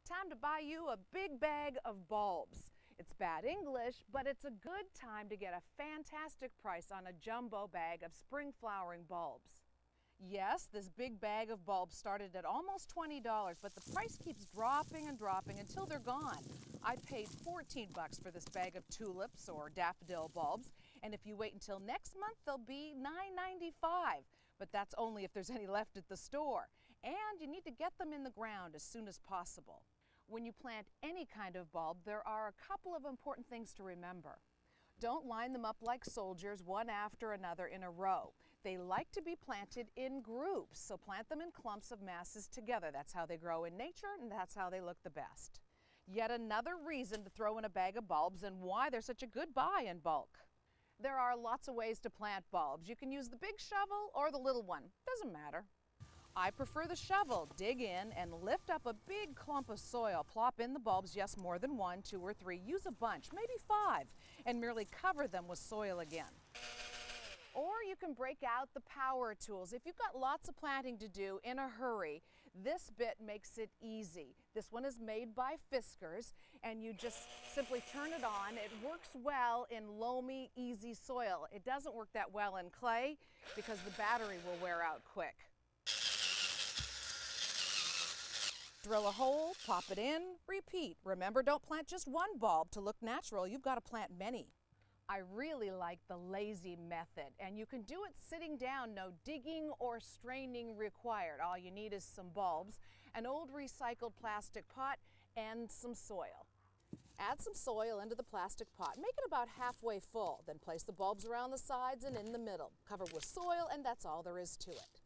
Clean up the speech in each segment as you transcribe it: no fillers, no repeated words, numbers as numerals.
Time to buy you a big bag of bulbs. It's bad English, but it's a good time to get a fantastic price on a jumbo bag of spring flowering bulbs. Yes, this big bag of bulbs started at almost $20, but the price keeps dropping and dropping until they're gone. I paid 14 bucks for this bag of tulips or daffodil bulbs, and if you wait until next month, they'll be $9.95. But that's only if there's any left at the store. And you need to get them in the ground as soon as possible. When you plant any kind of bulb, there are a couple of important things to remember. Don't line them up like soldiers, one after another in a row. They like to be planted in groups, so plant them in clumps of masses together. That's how they grow in nature, and that's how they look the best. Yet another reason to throw in a bag of bulbs and why they're such a good buy in bulk. There are lots of ways to plant bulbs. You can use the big shovel or the little one. Doesn't matter. I prefer the shovel. Dig in and lift up a big clump of soil. Plop in the bulbs, yes, more than 1, 2, or 3. Use a bunch, maybe 5, and merely cover them with soil again. Or you can break out the power tools. If you've got lots of planting to do in a hurry, this bit makes it easy. This one is made by Fiskars, and you just simply turn it on. It works well in loamy, easy soil. It doesn't work that well in clay because the battery will wear out quick. Drill a hole, pop it in, repeat. Remember, don't plant just one bulb to look natural. You've got to plant many. I really like the lazy method, and you can do it sitting down. No digging or straining required. All you need is some bulbs, an old recycled plastic pot, and some soil. Add some soil into the plastic pot. Make it about halfway full. Then place the bulbs around the sides and in the middle. Cover with soil, and that's all there is to it.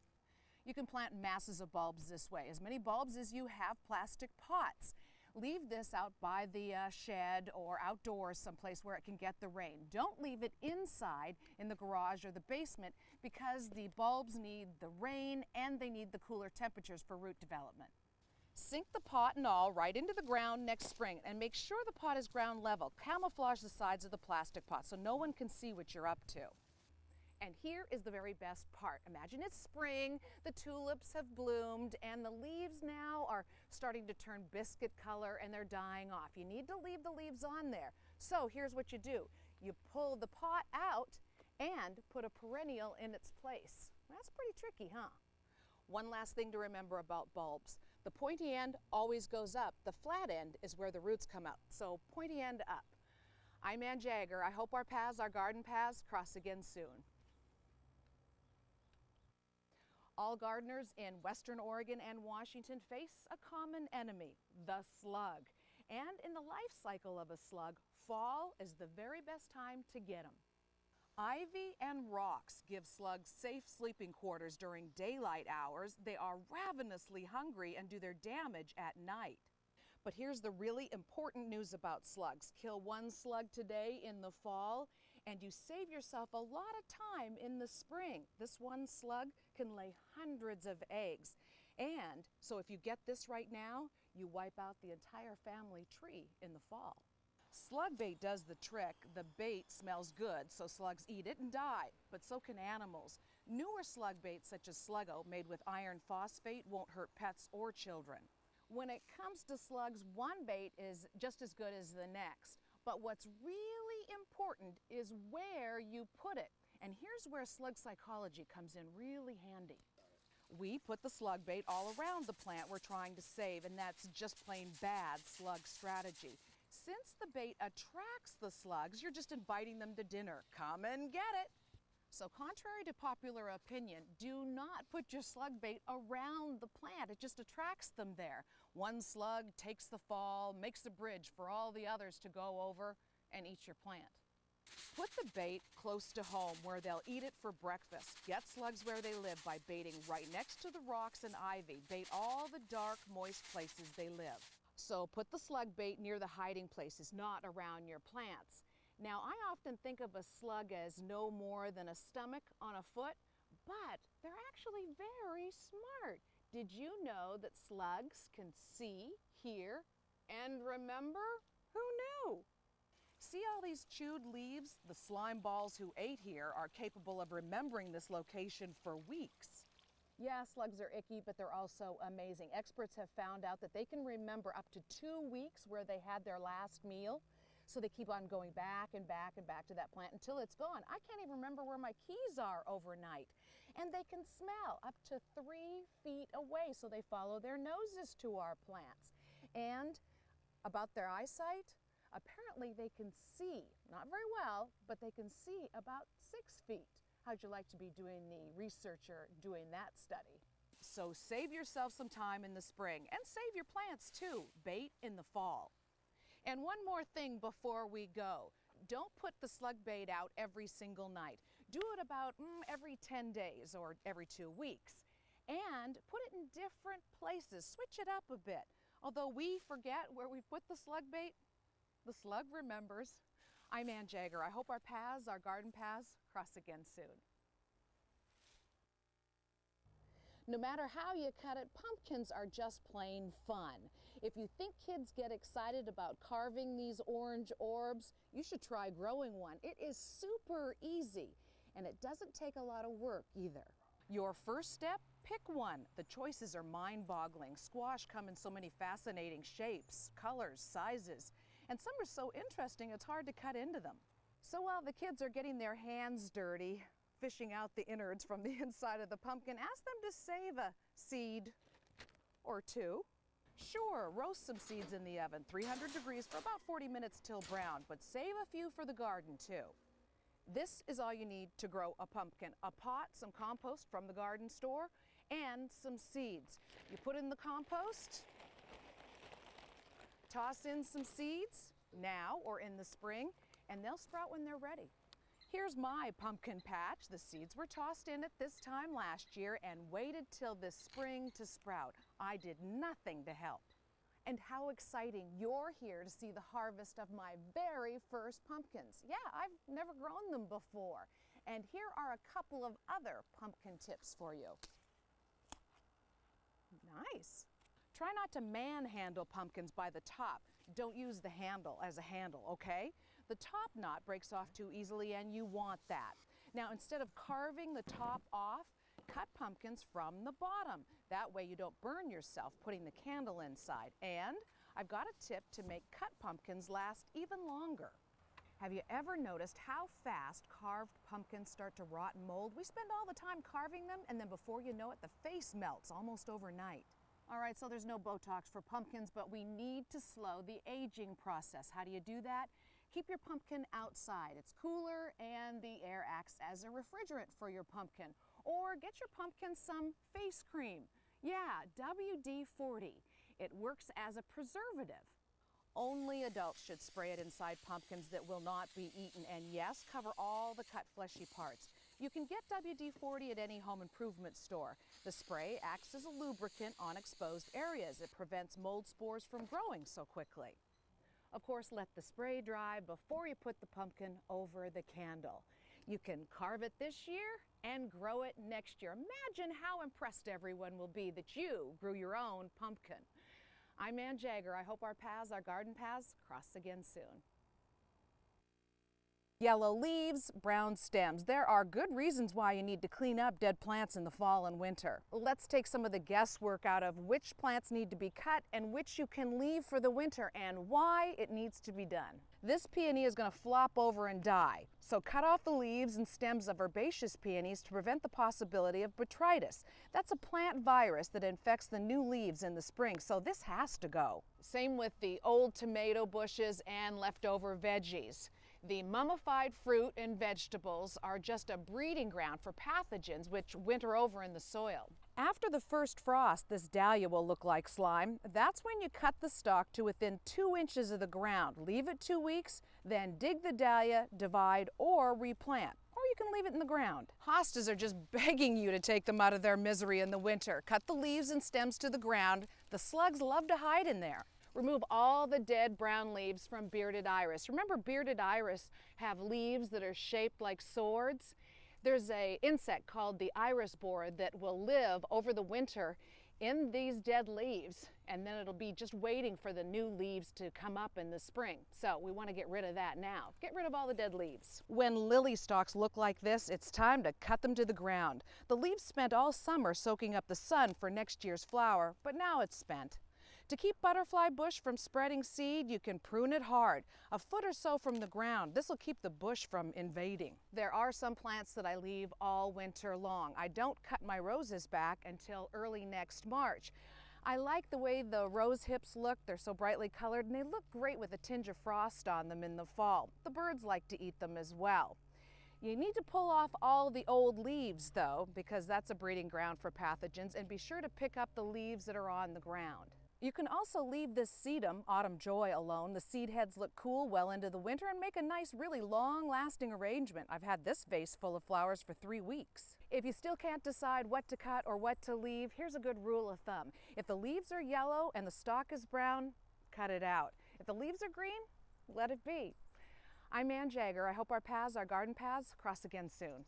You can plant masses of bulbs this way, as many bulbs as you have plastic pots. Leave this out by the shed or outdoors someplace where it can get the rain. Don't leave it inside in the garage or the basement because the bulbs need the rain and they need the cooler temperatures for root development. Sink the pot and all right into the ground next spring and make sure the pot is ground level. Camouflage the sides of the plastic pot so no one can see what you're up to. And here is the very best part. Imagine it's spring, the tulips have bloomed, and the leaves now are starting to turn biscuit color and they're dying off. You need to leave the leaves on there. So here's what you do. You pull the pot out and put a perennial in its place. That's pretty tricky, huh? One last thing to remember about bulbs. The pointy end always goes up. The flat end is where the roots come out. So pointy end up. I'm Ann Jagger. I hope our garden paths, cross again soon. All gardeners in Western Oregon and Washington face a common enemy, the slug. And in the life cycle of a slug, fall is the very best time to get them. Ivy and rocks give slugs safe sleeping quarters during daylight hours. They are ravenously hungry and do their damage at night. But here's the really important news about slugs. Kill one slug today in the fall, and you save yourself a lot of time in the spring. This one slug can lay hundreds of eggs. And so if you get this right now, you wipe out the entire family tree in the fall. Slug bait does the trick. The bait smells good, so slugs eat it and die, but so can animals. Newer slug baits, such as Sluggo, made with iron phosphate, won't hurt pets or children. When it comes to slugs, one bait is just as good as the next. But what's really important is where you put it. And here's where slug psychology comes in really handy. We put the slug bait all around the plant we're trying to save, and that's just plain bad slug strategy. Since the bait attracts the slugs, you're just inviting them to dinner. Come and get it. So contrary to popular opinion, do not put your slug bait around the plant. It just attracts them there. One slug takes the fall, makes a bridge for all the others to go over and eat your plant. Put the bait close to home where they'll eat it for breakfast. Get slugs where they live by baiting right next to the rocks and ivy. Bait all the dark, moist places they live. So put the slug bait near the hiding places, not around your plants. Now, I often think of a slug as no more than a stomach on a foot, but they're actually very smart. Did you know that slugs can see, hear, and remember? Who knew? See all these chewed leaves? The slime balls who ate here are capable of remembering this location for weeks. Yeah, slugs are icky, but they're also amazing. Experts have found out that they can remember up to 2 weeks where they had their last meal. So they keep on going back and back and back to that plant until it's gone. I can't even remember where my keys are overnight. And they can smell up to 3 feet away, so they follow their noses to our plants. And about their eyesight, apparently they can see, not very well, but they can see about 6 feet. How'd you like to be doing the researcher doing that study? So save yourself some time in the spring and save your plants too. Bait in the fall. And one more thing before we go. Don't put the slug bait out every single night. Do it about every 10 days or every 2 weeks. And put it in different places. Switch it up a bit. Although we forget where we put the slug bait, the slug remembers. I'm Ann Jagger. I hope our paths, our garden paths, cross again soon. No matter how you cut it, pumpkins are just plain fun. If you think kids get excited about carving these orange orbs, you should try growing one. It is super easy, and it doesn't take a lot of work either. Your first step, pick one. The choices are mind-boggling. Squash come in so many fascinating shapes, colors, sizes, and some are so interesting it's hard to cut into them. So while the kids are getting their hands dirty, fishing out the innards from the inside of the pumpkin, ask them to save a seed or two. Sure, roast some seeds in the oven, 300 degrees for about 40 minutes till brown, but save a few for the garden too. This is all you need to grow a pumpkin: a pot, some compost from the garden store, and some seeds. You put in the compost, toss in some seeds now or in the spring, and they'll sprout when they're ready. Here's my pumpkin patch. The seeds were tossed in at this time last year and waited till this spring to sprout. I did nothing to help. And how exciting, you're here to see the harvest of my very first pumpkins. Yeah, I've never grown them before. And here are a couple of other pumpkin tips for you. Nice. Try not to manhandle pumpkins by the top. Don't use the handle as a handle, okay? The top knot breaks off too easily and you want that. Now, instead of carving the top off, cut pumpkins from the bottom. That way you don't burn yourself putting the candle inside. And I've got a tip to make cut pumpkins last even longer. Have you ever noticed how fast carved pumpkins start to rot and mold? We spend all the time carving them, and then before you know it, the face melts almost overnight. All right, so there's no Botox for pumpkins, but we need to slow the aging process. How do you do that? Keep your pumpkin outside. It's cooler and the air acts as a refrigerant for your pumpkin. Or get your pumpkin some face cream. Yeah, WD-40. It works as a preservative. Only adults should spray it inside pumpkins that will not be eaten. And yes, cover all the cut fleshy parts. You can get WD-40 at any home improvement store. The spray acts as a lubricant on exposed areas. It prevents mold spores from growing so quickly. Of course, let the spray dry before you put the pumpkin over the candle. You can carve it this year and grow it next year. Imagine how impressed everyone will be that you grew your own pumpkin. I'm Ann Jagger. I hope our paths, our garden paths, cross again soon. Yellow leaves, brown stems. There are good reasons why you need to clean up dead plants in the fall and winter. Let's take some of the guesswork out of which plants need to be cut and which you can leave for the winter and why it needs to be done. This peony is going to flop over and die, so cut off the leaves and stems of herbaceous peonies to prevent the possibility of botrytis. That's a plant virus that infects the new leaves in the spring, so this has to go. Same with the old tomato bushes and leftover veggies. The mummified fruit and vegetables are just a breeding ground for pathogens which winter over in the soil. After the first frost, this dahlia will look like slime. That's when you cut the stalk to within 2 inches of the ground. Leave it 2 weeks, then dig the dahlia, divide, or replant. Or you can leave it in the ground. Hostas are just begging you to take them out of their misery in the winter. Cut the leaves and stems to the ground. The slugs love to hide in there. Remove all the dead brown leaves from bearded iris. Remember, bearded iris have leaves that are shaped like swords? There's an insect called the iris borer that will live over the winter in these dead leaves, and then it'll be just waiting for the new leaves to come up in the spring. So we want to get rid of that now. Get rid of all the dead leaves. When lily stalks look like this, it's time to cut them to the ground. The leaves spent all summer soaking up the sun for next year's flower, but now it's spent. To keep butterfly bush from spreading seed, you can prune it hard, a foot or so from the ground. This will keep the bush from invading. There are some plants that I leave all winter long. I don't cut my roses back until early next March. I like the way the rose hips look. They're so brightly colored, and they look great with a tinge of frost on them in the fall. The birds like to eat them as well. You need to pull off all the old leaves though, because that's a breeding ground for pathogens, and be sure to pick up the leaves that are on the ground. You can also leave this sedum, Autumn Joy, alone. The seed heads look cool well into the winter and make a nice, really long-lasting arrangement. I've had this vase full of flowers for 3 weeks. If you still can't decide what to cut or what to leave, here's a good rule of thumb. If the leaves are yellow and the stalk is brown, cut it out. If the leaves are green, let it be. I'm Ann Jagger. I hope our garden paths, cross again soon.